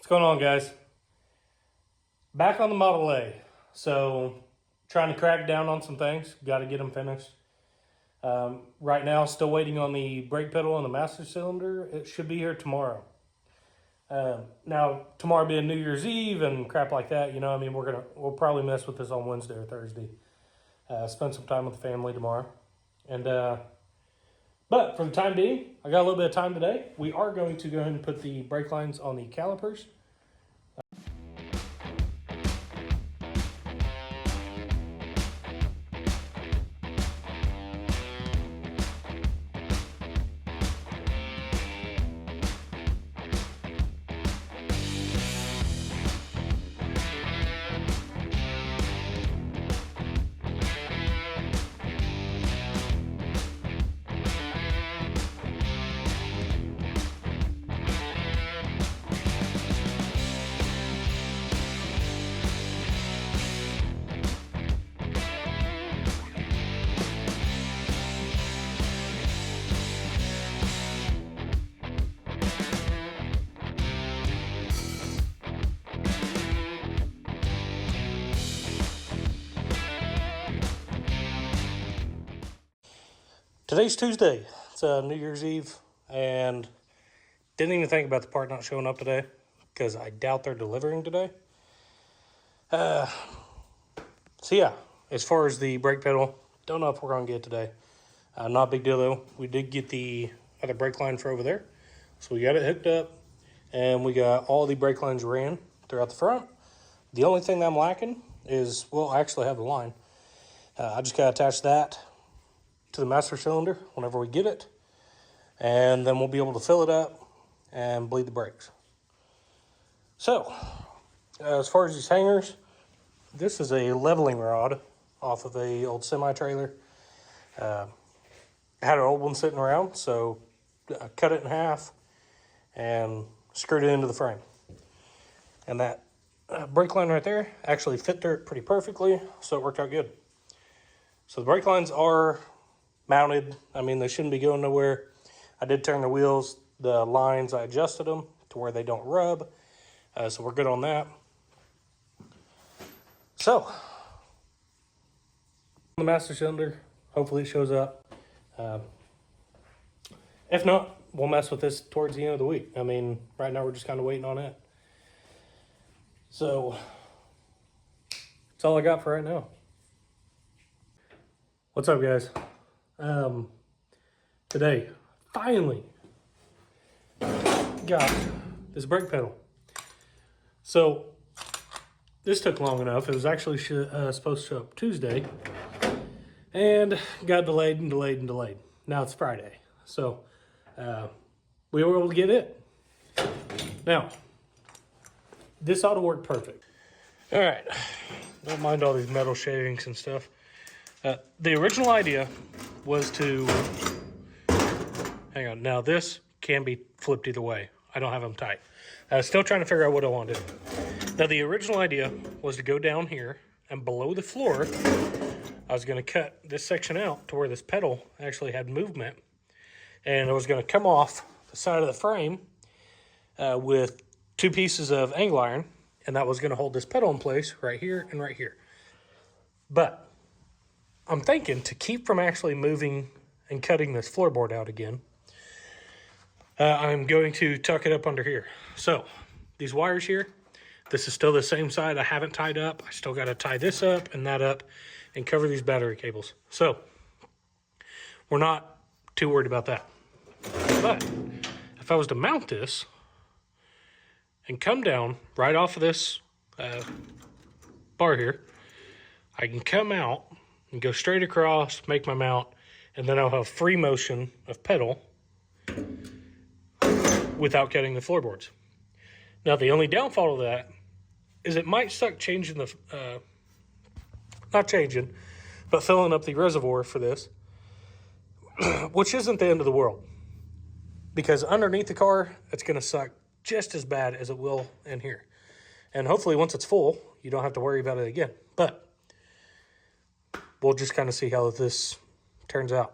What's going on, guys? Back on the Model A. So, trying to crack down on some things. Got to get them finished. Right now, still waiting on the brake pedal and the master cylinder. It should be here tomorrow. Now, tomorrow being New Year's Eve and crap like that, you know, I mean, we'll probably mess with this on Wednesday or Thursday. Spend some time with the family tomorrow. But for the time being, I got a little bit of time today. We are going to go ahead and put the brake lines on the calipers. Today's Tuesday. It's New Year's Eve, and didn't even think about the part not showing up today because I doubt they're delivering today. So yeah, as far as the brake pedal, don't know if we're going to get it today. Not a big deal though. We did get the other brake line for over there, so we got it hooked up, and we got all the brake lines ran throughout the front. The only thing that I'm lacking is, well, I actually have the line. I just got to attach that to the master cylinder whenever we get it, and then we'll be able to fill it up and bleed the brakes. So as far as these hangers, this is a leveling rod off of a old semi-trailer. I had an old one sitting around, so I cut it in half and screwed it into the frame, and that brake line right there actually fit through it pretty perfectly, so it worked out good. So the brake lines are mounted. I mean, they shouldn't be going nowhere. I did turn the wheels, the lines, I adjusted them to where they don't rub. So we're good on that. So, the master cylinder, hopefully it shows up. If not, we'll mess with this towards the end of the week. I mean, right now we're just kind of waiting on it. So, that's all I got for right now. What's up, guys? Today, finally got this brake pedal. So this took long enough. It was actually supposed to show up Tuesday, and got delayed and delayed and delayed. Now it's Friday, so we were able to get it. Now this ought to work perfect. All right, don't mind all these metal shavings and stuff. The original idea was to, hang on, now this can be flipped either way. I don't have them tight. I was still trying to figure out what I wanted to do. Now the original idea was to go down here, and below the floor, I was going to cut this section out to where this pedal actually had movement, and it was going to come off the side of the frame with two pieces of angle iron, and that was going to hold this pedal in place right here and right here. But I'm thinking, to keep from actually moving and cutting this floorboard out again, I'm going to tuck it up under here. So these wires here, this is still the same side I haven't tied up. I still got to tie this up and that up and cover these battery cables. So we're not too worried about that. But if I was to mount this and come down right off of this bar here, I can come out and go straight across, make my mount, and then I'll have free motion of pedal without cutting the floorboards. Now, the only downfall of that is it might suck changing the, not changing, but filling up the reservoir for this, which isn't the end of the world. Because underneath the car, it's going to suck just as bad as it will in here. And hopefully once it's full, you don't have to worry about it again. But we'll just kind of see how this turns out.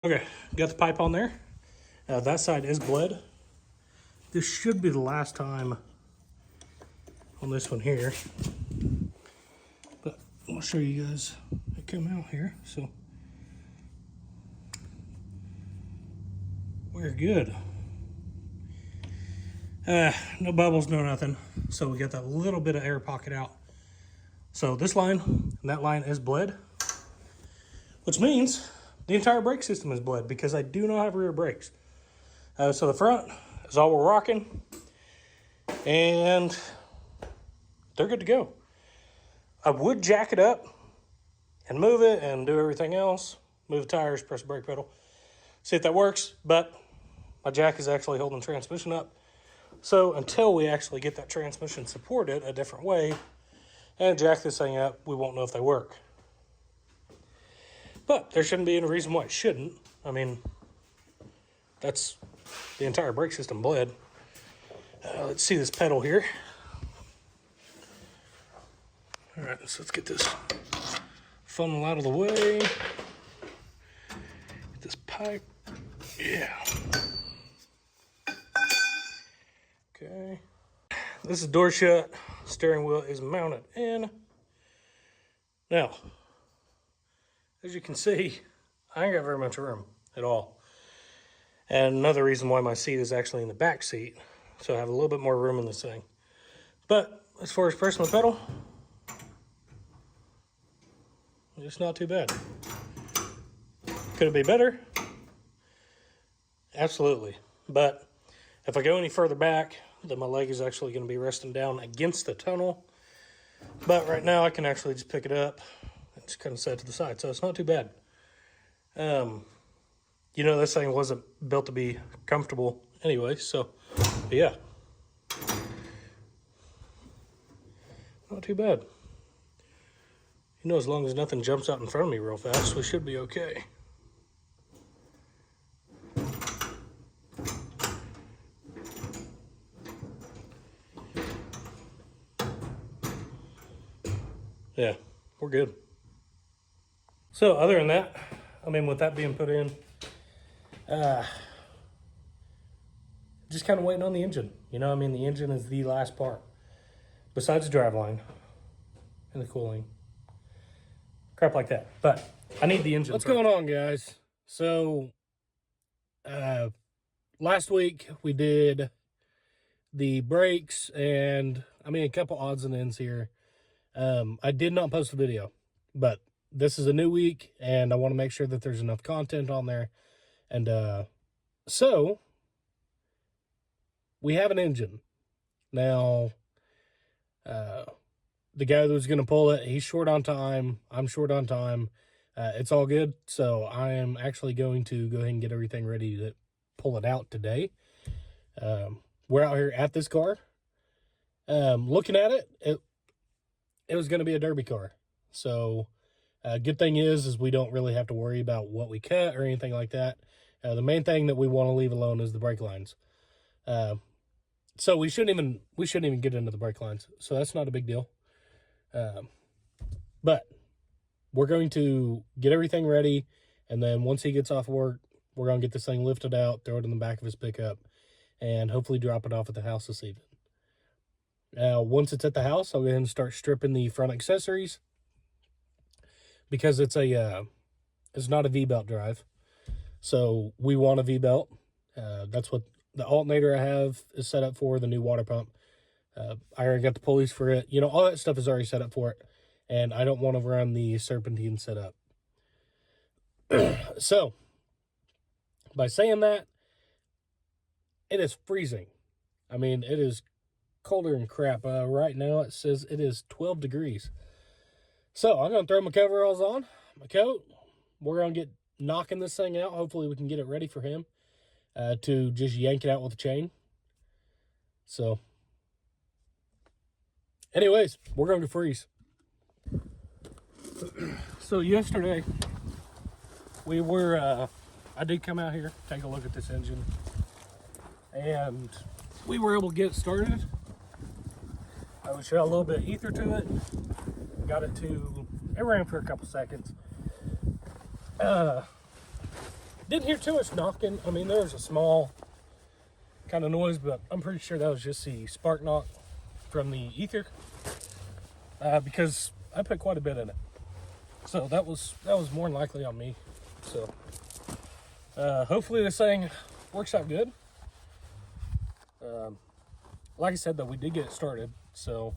Okay, got the pipe on there. That side is bled. This should be the last time on this one here. But I'll show you guys it come out here. So we're good. No bubbles, no nothing. So we got that little bit of air pocket out. So this line and that line is bled, which means the entire brake system is bled because I do not have rear brakes. So the front is all we're rocking, and they're good to go. I would jack it up and move it and do everything else, move the tires, press the brake pedal, see if that works, but my jack is actually holding the transmission up. So until we actually get that transmission supported a different way and jack this thing up, we won't know if they work. But there shouldn't be any reason why it shouldn't. I mean, that's the entire brake system bled. Let's see this pedal here. All right, so let's get this funnel out of the way. Get this pipe. Yeah. Okay. This is door shut. Steering wheel is mounted in. Now, as you can see, I ain't got very much room at all. And another reason why my seat is actually in the back seat. So I have a little bit more room in this thing. But as far as pressing the pedal, it's not too bad. Could it be better? Absolutely. But if I go any further back, then my leg is actually going to be resting down against the tunnel. But right now I can actually just pick it up and just kind of set it to the side. So it's not too bad. You know, this thing wasn't built to be comfortable anyway. So, yeah. Not too bad. You know, as long as nothing jumps out in front of me real fast, we should be okay. Yeah, we're good. So other than that, I mean, with that being put in, just kind of waiting on the engine. You know, I mean, the engine is the last part. Besides the driveline and the cooling. Crap like that. But I need the engine. What's going on, guys? So, last week we did the brakes and, I mean, a couple odds and ends here. I did not post a video, but this is a new week and I want to make sure that there's enough content on there. And, so we have an engine. Now, the guy that was going to pull it, he's short on time. I'm short on time. It's all good. So I am actually going to go ahead and get everything ready to pull it out today. We're out here at this car. Looking at it, it was going to be a derby car. So good thing is we don't really have to worry about what we cut or anything like that. The main thing that we want to leave alone is the brake lines. So we shouldn't even get into the brake lines. So that's not a big deal. But we're going to get everything ready. And then once he gets off work, we're going to get this thing lifted out, throw it in the back of his pickup, and hopefully drop it off at the house this evening. Now, once it's at the house, I'll go ahead and start stripping the front accessories because it's not a V-belt drive. So we want a V-belt. That's what the alternator I have is set up for, the new water pump. I already got the pulleys for it. You know, all that stuff is already set up for it. And I don't want to run the serpentine set up. So, by saying that, it is freezing. I mean, it is colder than crap. Right now, it says it is 12 degrees. So, I'm going to throw my coveralls on, my coat. We're going to get knocking this thing out. Hopefully, we can get it ready for him to just yank it out with a chain. So, anyways, we're going to freeze. So, yesterday, we were, I did come out here, take a look at this engine, and we were able to get it started. I would shot a little bit of ether to it, got it ran for a couple seconds. Didn't hear too much knocking. I mean, there was a small kind of noise, but I'm pretty sure that was just the spark knock from the ether, because I put quite a bit in it. So that was more than likely on me. So hopefully this thing works out good. Like I said, though, we did get it started, so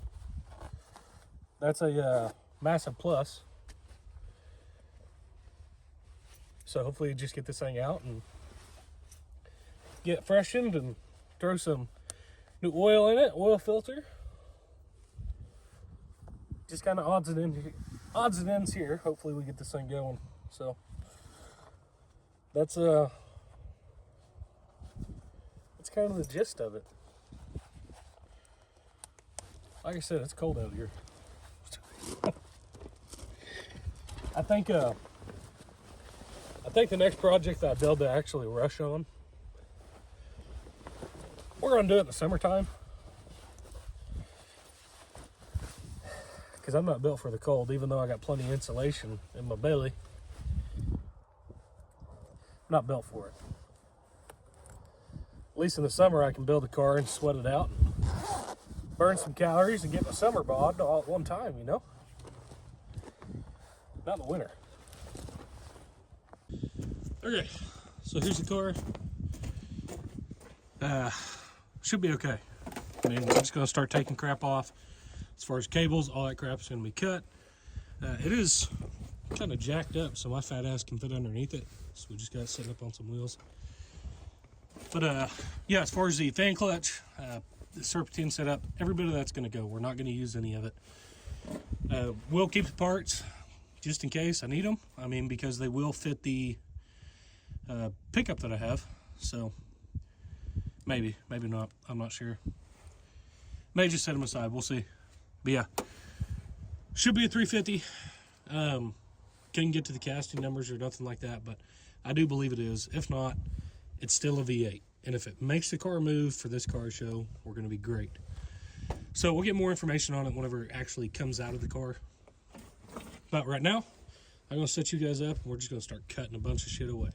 that's a massive plus. So hopefully just get this thing out and get it freshened and throw some new oil in it, oil filter. Just kind of odds and ends here. Hopefully we get this thing going. So that's kind of the gist of it. Like I said, it's cold out here. I think the next project that I build to actually rush on, we're gonna do it in the summertime, because I'm not built for the cold. Even though I got plenty of insulation in my belly, I'm not built for it. At least in the summer, I can build a car and sweat it out, and burn some calories, and get my summer bod all at one time. You know, not in the winter. Okay, so here's the car. Should be okay. I mean, I'm just gonna start taking crap off. As far as cables, all that crap's gonna be cut. It is kind of jacked up, so my fat ass can fit underneath it. So we just got it set up on some wheels. But yeah, as far as the fan clutch, the serpentine setup, every bit of that's gonna go. We're not gonna use any of it. We'll keep the parts just in case I need them. I mean, because they will fit the pickup that I have. So maybe not. I'm not sure. May just set them aside. We'll see. But yeah, should be a 350. Couldn't get to the casting numbers or nothing like that, but I do believe it is. If not, it's still a V8. And if it makes the car move for this car show, we're going to be great. So we'll get more information on it whenever it actually comes out of the car. But right now, I'm going to set you guys up, and we're just going to start cutting a bunch of shit away.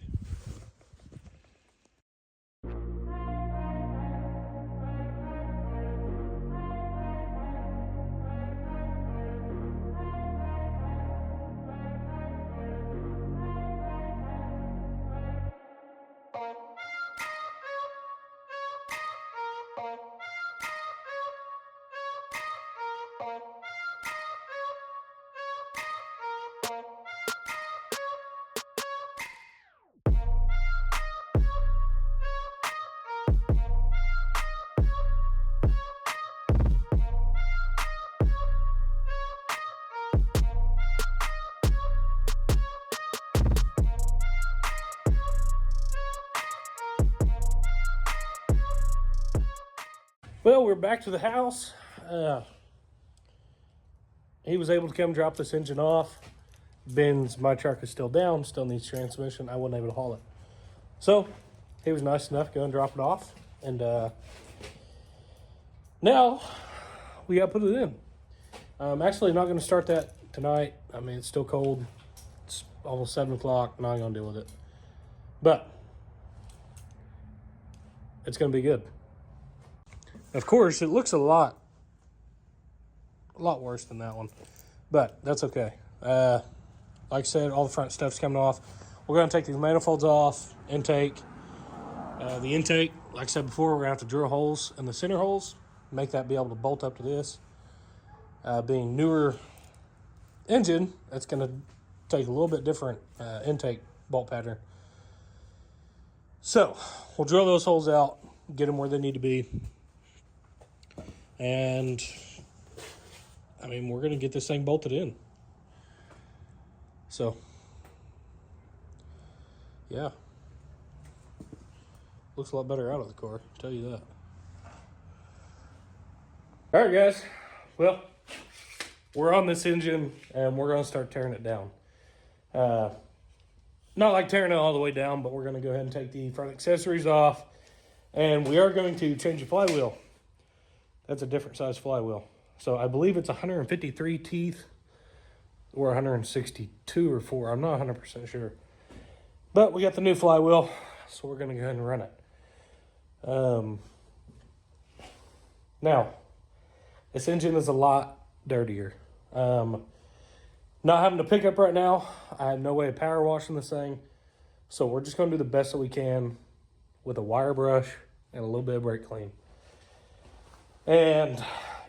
Well, we're back to the house. He was able to come drop this engine off. My truck is still down, still needs transmission. I wasn't able to haul it. So he was nice enough to go and drop it off. And now we got to put it in. I'm actually not going to start that tonight. I mean, it's still cold. It's almost 7 o'clock. I'm not going to deal with it. But it's going to be good. Of course, it looks a lot worse than that one, but that's okay. Like I said, all the front stuff's coming off. We're going to take these manifolds off, intake. The intake, like I said before, we're going to have to drill holes in the center holes, make that be able to bolt up to this. Being newer engine, that's going to take a little bit different intake bolt pattern. So, we'll drill those holes out, get them where they need to be. And, I mean, we're going to get this thing bolted in. So, yeah. Looks a lot better out of the car, I'll tell you that. All right, guys. Well, we're on this engine, and we're going to start tearing it down. Not like tearing it all the way down, but we're going to go ahead and take the front accessories off. And we are going to change the flywheel. That's a different size flywheel. So I believe it's 153 teeth or 162 or 4. I'm not 100% sure. But we got the new flywheel, so we're going to go ahead and run it. Now, this engine is a lot dirtier. Not having to pick up right now, I have no way of power washing this thing. So we're just going to do the best that we can with a wire brush and a little bit of brake clean. And,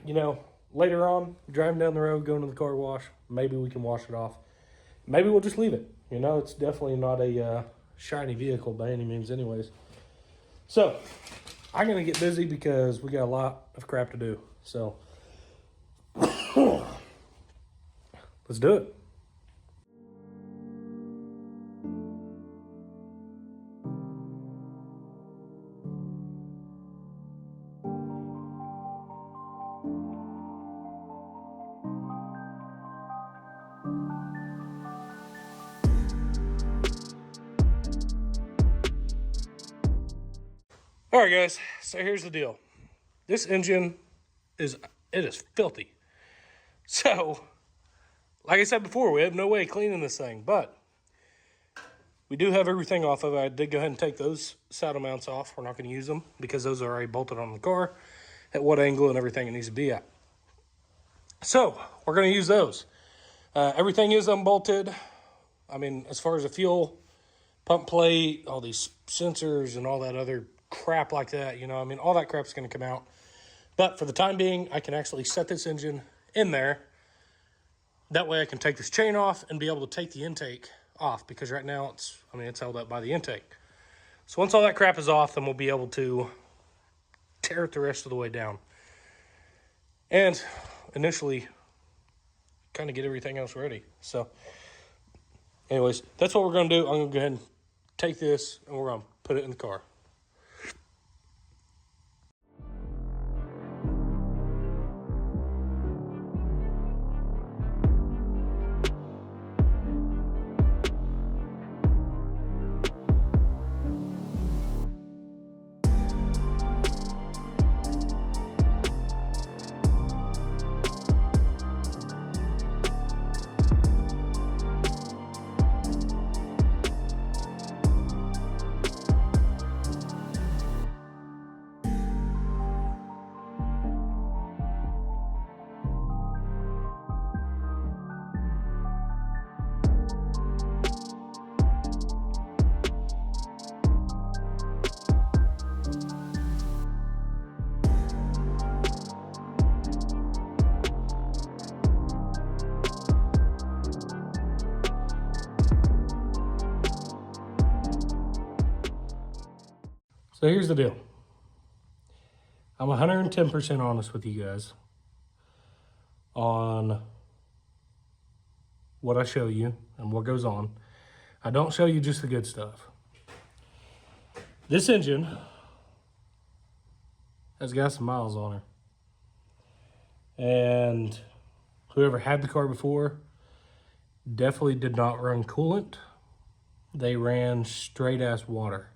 you know, later on, driving down the road, going to the car wash, maybe we can wash it off. Maybe we'll just leave it. You know, it's definitely not a shiny vehicle by any means anyways. So, I'm going to get busy because we got a lot of crap to do. So, let's do it. All right, guys, so here's the deal. This engine is filthy. So, like I said before, we have no way of cleaning this thing, but we do have everything off of it. I did go ahead and take those saddle mounts off. We're not going to use them because those are already bolted on the car at what angle and everything it needs to be at. So, we're going to use those. Everything is unbolted. I mean, as far as the fuel pump plate, all these sensors and all that other crap like that, you know, I mean, all that crap's going to come out. But for the time being, I can actually set this engine in there. That way I can take this chain off and be able to take the intake off, because right now it's held up by the intake. So once all that crap is off, then we'll be able to tear it the rest of the way down. And initially kind of get everything else ready. So anyways, that's what we're going to do. I'm going to go ahead and take this and we're going to put it in the car. So here's the deal. I'm 110% honest with you guys on what I show you and what goes on. I don't show you just the good stuff. This engine has got some miles on her. And whoever had the car before definitely did not run coolant. They ran straight ass water.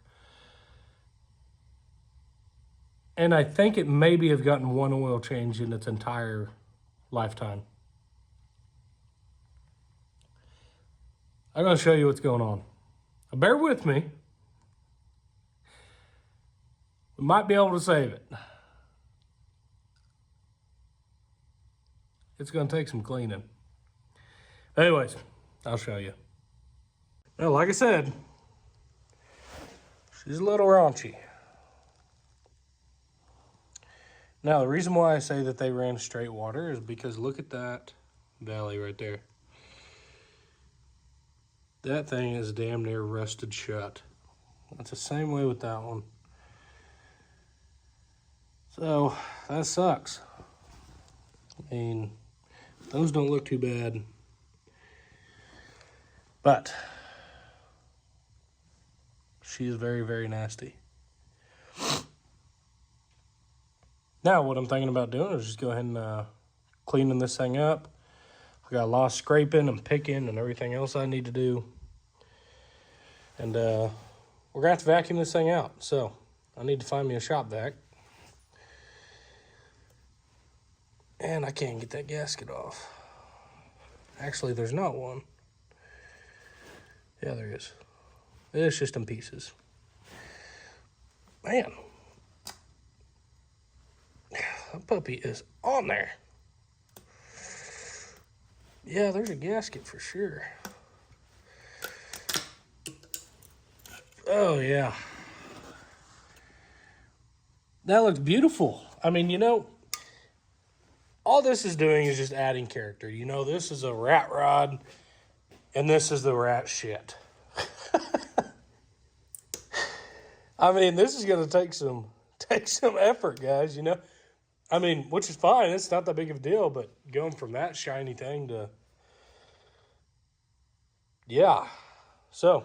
And I think it maybe have gotten one oil change in its entire lifetime. I'm going to show you what's going on. Now, bear with me. We might be able to save it. It's going to take some cleaning. Anyways, I'll show you. Well, like I said, she's a little raunchy. Now, the reason why I say that they ran straight water is because look at that valley right there. That thing is damn near rusted shut. It's the same way with that one. So, that sucks. I mean, those don't look too bad. But, she is very, very nasty. Now, what I'm thinking about doing is just go ahead and cleaning this thing up. I got a lot of scraping and picking and everything else I need to do. And we're going to have to vacuum this thing out. So, I need to find me a shop vac. And I can't get that gasket off. Actually, there's not one. Yeah, there is. It's just in pieces. Man, that puppy is on there. Yeah, there's a gasket for sure. Oh, yeah. That looks beautiful. I mean, you know, all this is doing is just adding character. You know, this is a Ratrod, and this is the rat shit. I mean, this is going to take some effort, guys, you know. I mean, which is fine. It's not that big of a deal, but going from that shiny thing to... Yeah. So,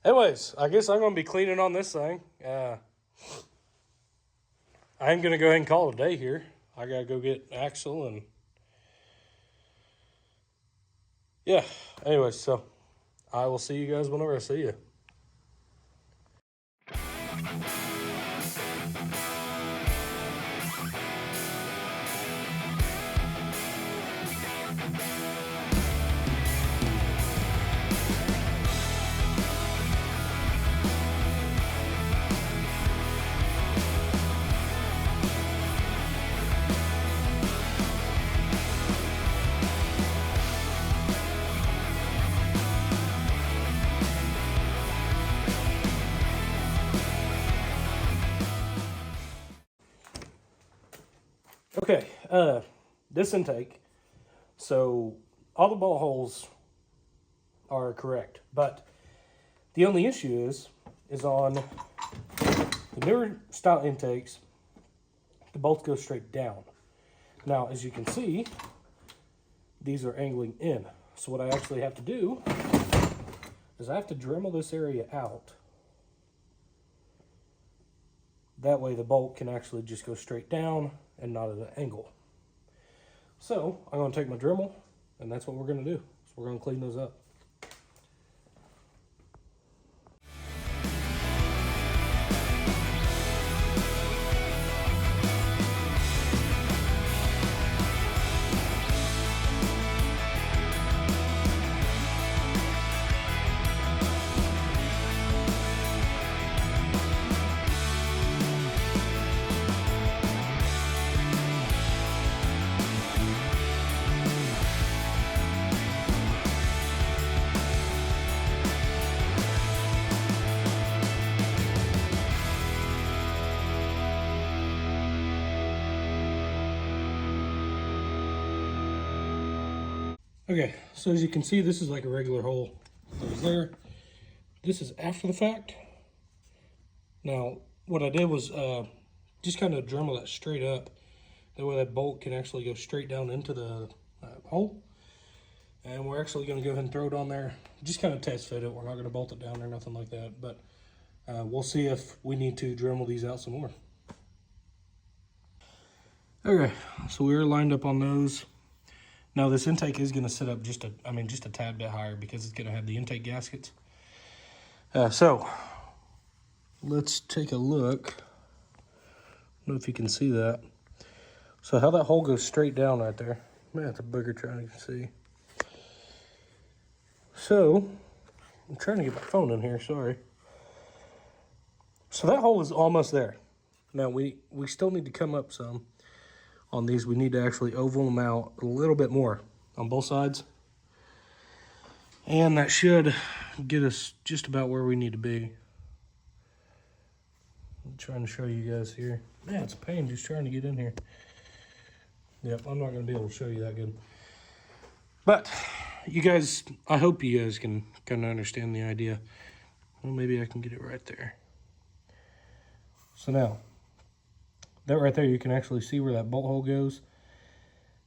anyways, I guess I'm going to be cleaning on this thing. I'm going to go ahead and call it a day here. I got to go get Axel and... Yeah, anyways, so I will see you guys whenever I see you. Okay, this intake, so all the bolt holes are correct, but the only issue is on the newer style intakes, the bolts go straight down. Now, as you can see, these are angling in. So what I actually have to do is I have to Dremel this area out. That way the bolt can actually just go straight down and not at an angle. So I'm going to take my Dremel, and that's what we're going to do. So we're going to clean those up. Okay, so as you can see, this is like a regular hole that was there. This is after the fact. Now, what I did was just kind of Dremel that straight up. That way that bolt can actually go straight down into the hole. And we're actually going to go ahead and throw it on there. Just kind of test fit it. We're not going to bolt it down or nothing like that. But we'll see if we need to Dremel these out some more. Okay, so we're lined up on those. Now this intake is going to sit up just a tad bit higher because it's going to have the intake gaskets. So let's take a look. I don't know if you can see that. So how that hole goes straight down right there. Man, it's a booger trying to see. So I'm trying to get my phone in here, sorry. So that hole is almost there. Now we still need to come up some. On these, we need to actually oval them out a little bit more on both sides. And that should get us just about where we need to be. I'm trying to show you guys here. Man, it's a pain just trying to get in here. Yep, I'm not going to be able to show you that good. But you guys, I hope you guys can kind of understand the idea. Well, maybe I can get it right there. So now, that right there, you can actually see where that bolt hole goes.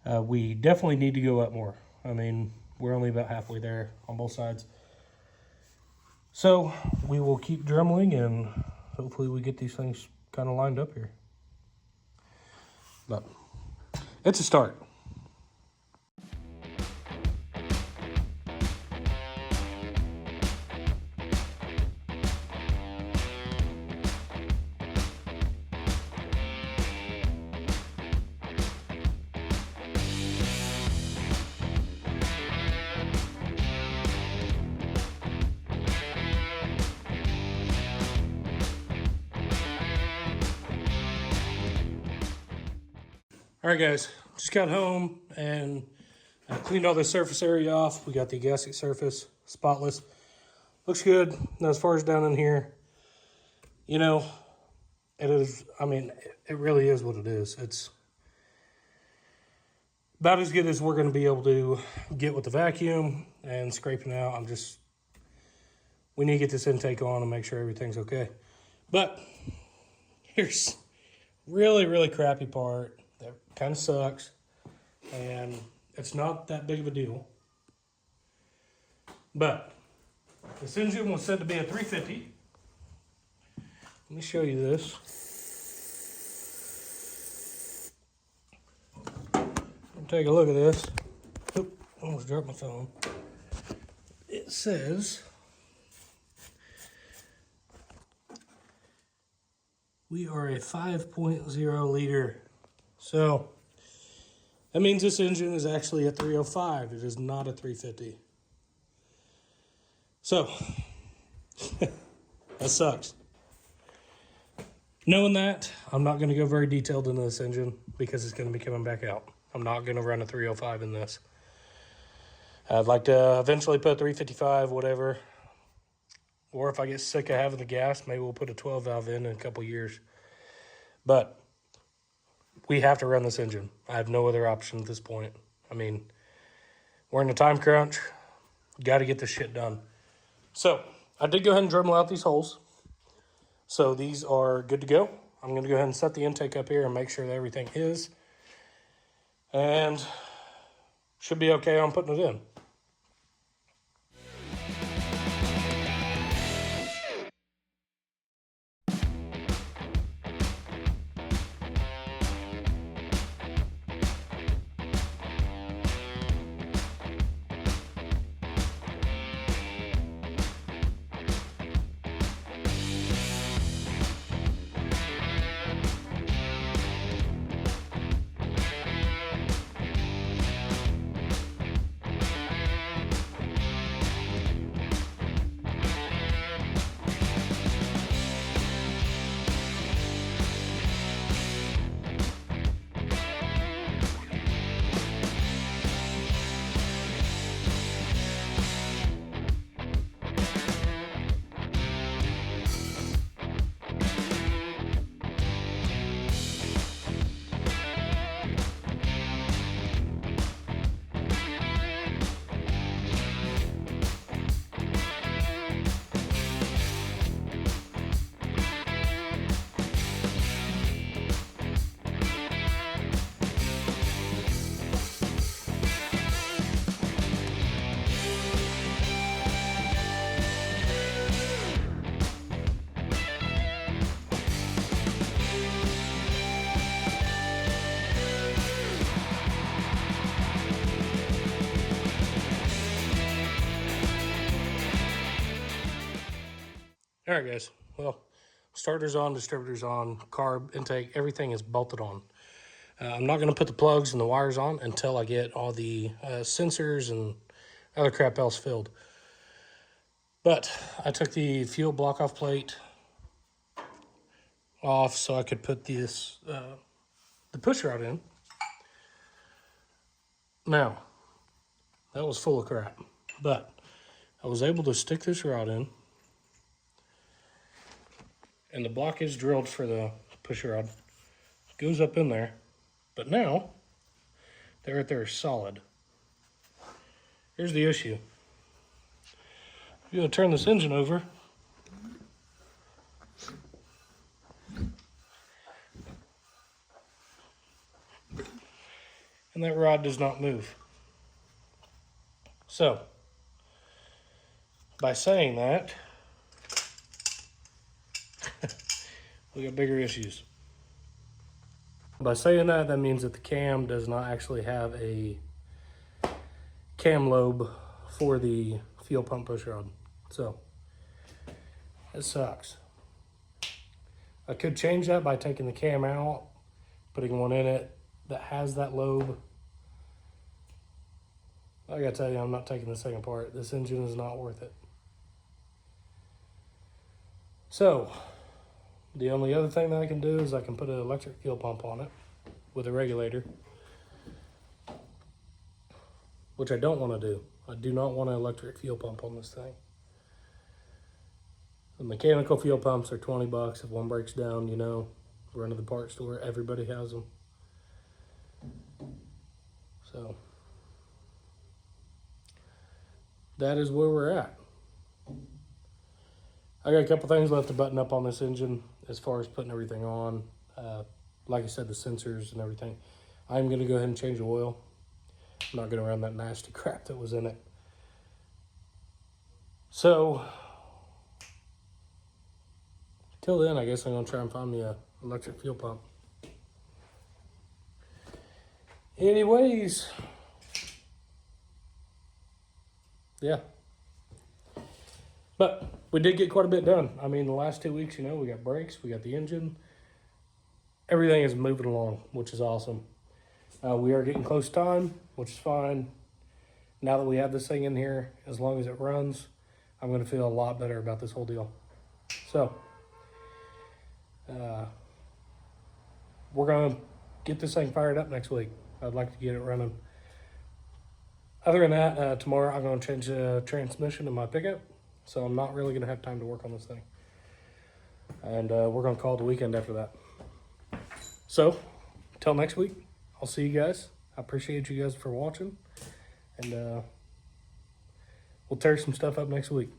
We definitely need to go up more. I mean, we're only about halfway there on both sides. So we will keep dremeling and hopefully we get these things kind of lined up here. But it's a start. All right, guys, just got home and I cleaned all the surface area off. We got the gasket surface spotless. Looks good. Now, as far as down in here, you know, it is, I mean, it really is what it is. It's about as good as we're going to be able to get with the vacuum and scraping out. We need to get this intake on and make sure everything's okay. But here's really, really crappy part that kind of sucks. And it's not that big of a deal. But this engine was said to be a 350. Let me show you this. Take a look at this. Oop, almost dropped my phone. It says we are a 5.0 liter. So that means this engine is actually a 305. It is not a 350. So that sucks. Knowing that, I'm not going to go very detailed into this engine because it's going to be coming back out. I'm not going to run a 305 in this. I'd like to eventually put a 355, whatever. Or if I get sick of having the gas, maybe we'll put a 12 valve in a couple years. But we have to run this engine. I have no other option at this point. I mean, we're in a time crunch. Got to get this shit done. So I did go ahead and Dremel out these holes. So these are good to go. I'm going to go ahead and set the intake up here and make sure that everything is. And should be okay on putting it in. All right, guys. Well, starter's on, distributor's on, carb, intake, everything is bolted on. I'm not going to put the plugs and the wires on until I get all the sensors and other crap else filled. But I took the fuel block-off plate off so I could put this the push rod in. Now, that was full of crap, but I was able to stick this rod in. And the block is drilled for the push rod. Goes up in there. But now, that right there is solid. Here's the issue. You're going to turn this engine over. And that rod does not move. So, by saying that, we got bigger issues. By saying that, that means that the cam does not actually have a cam lobe for the fuel pump push rod. So, it sucks. I could change that by taking the cam out, putting one in it that has that lobe. I gotta tell you, I'm not taking this thing apart. This engine is not worth it. So, the only other thing that I can do is I can put an electric fuel pump on it. with a regulator, which I don't want to do. I do not want an electric fuel pump on this thing. The mechanical fuel pumps are 20 bucks. If one breaks down, you know, run to the parts store. Everybody has them. So that is where we're at. I got a couple things left to button up on this engine as far as putting everything on. Like I said, the sensors and everything. I'm going to go ahead and change the oil. I'm not going to run that nasty crap that was in it. So, till then, I guess I'm going to try and find me a electric fuel pump. Anyways, yeah. But we did get quite a bit done. I mean, the last 2 weeks, you know, we got brakes, we got the engine. Everything is moving along, which is awesome. We are getting close to time, which is fine. Now that we have this thing in here, as long as it runs, I'm going to feel a lot better about this whole deal. So, we're going to get this thing fired up next week. I'd like to get it running. Other than that, tomorrow I'm going to change the transmission in my pickup. So I'm not really going to have time to work on this thing. And we're going to call it the weekend after that. So, until next week, I'll see you guys. I appreciate you guys for watching. And we'll tear some stuff up next week.